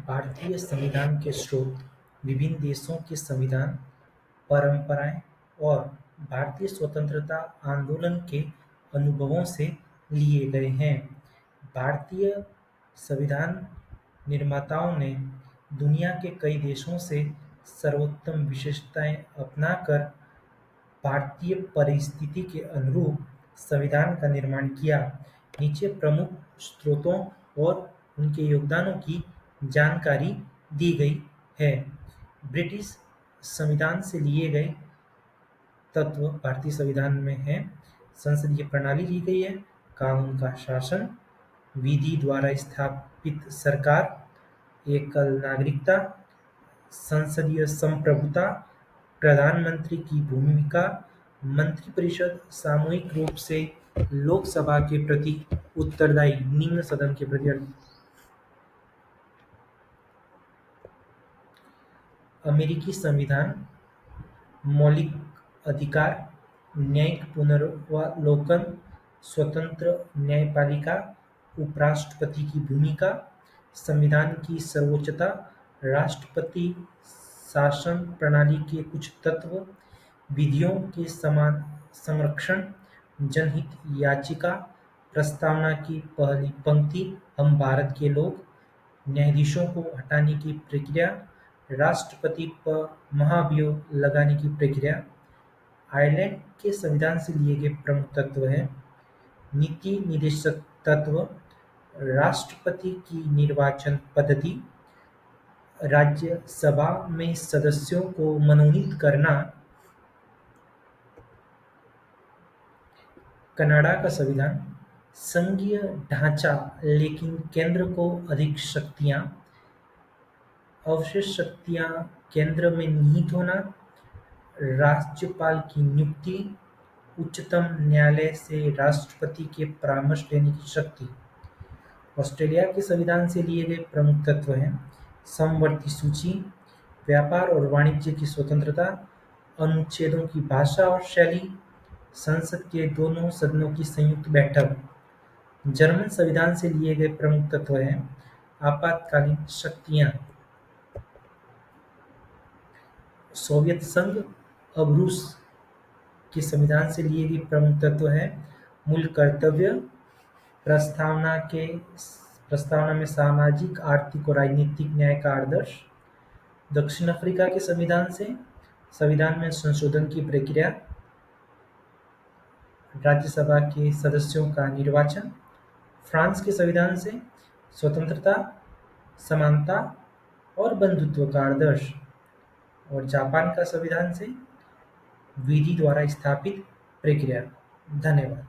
भारतीय संविधान के स्रोत विभिन्न देशों के संविधान, परंपराएं और भारतीय स्वतंत्रता आंदोलन के अनुभवों से लिए गए हैं। भारतीय संविधान निर्माताओं ने दुनिया के कई देशों से सर्वोत्तम विशेषताएं अपनाकर भारतीय परिस्थिति के अनुरूप संविधान का निर्माण किया। नीचे प्रमुख स्रोतों और उनके योगदानों की जानकारी दी गई है। ब्रिटिश संविधान से लिए गए तत्व भारतीय संविधान में हैं। संसदीय प्रणाली ली गई है, कानून का शासन, विधि द्वारा स्थापित सरकार, एकल नागरिकता, संसदीय संप्रभुता, प्रधानमंत्री की भूमिका, मंत्रिपरिषद सामूहिक रूप से लोकसभा के प्रति उत्तरदायी, निम्न सदन के प्रति अमेरिकी संविधान, मौलिक अधिकार, न्यायिक पुनर्वलोकन, स्वतंत्र न्यायपालिका, उपराष्ट्रपति की भूमिका, संविधान की सर्वोच्चता, राष्ट्रपति शासन प्रणाली के कुछ तत्व, विधियों के समान संरक्षण, जनहित याचिका, प्रस्तावना की पहली पंक्ति, हम भारत के लोग, न्यायाधीशों को हटाने की प्रक्रिया, राष्ट्रपति पर महाभियोग लगाने की प्रक्रिया। आयरलैंड के संविधान से लिए गए प्रमुख तत्व हैं नीति निर्देशक तत्व, राष्ट्रपति की निर्वाचन पद्धति, राज्यसभा में सदस्यों को मनोनीत करना। कनाडा का संविधान, संघीय ढांचा लेकिन केंद्र को अधिक शक्तियां, अवशेष शक्तियां केंद्र में निहित होना, राज्यपाल की नियुक्ति, उच्चतम न्यायालय से राष्ट्रपति के परामर्श लेने की शक्ति। ऑस्ट्रेलिया के संविधान से लिए गए प्रमुख तत्व हैं समवर्ती सूची, व्यापार और वाणिज्य की स्वतंत्रता, अनुच्छेदों की भाषा और शैली, संसद के दोनों सदनों की संयुक्त बैठक। जर्मन संविधान से लिए गए प्रमुख तत्व हैं आपातकालीन शक्तियां। सोवियत संघ, अब रूस के संविधान से लिए गए प्रमुख तत्व हैं मूल कर्तव्य, प्रस्तावना में सामाजिक, आर्थिक और राजनीतिक न्याय का आदर्श। दक्षिण अफ्रीका के संविधान से संविधान में संशोधन की प्रक्रिया, राज्यसभा के सदस्यों का निर्वाचन। फ्रांस के संविधान से स्वतंत्रता, समानता और बंधुत्व का आदर्श। और जापान का संविधान से विधि द्वारा स्थापित प्रक्रिया। धन्यवाद।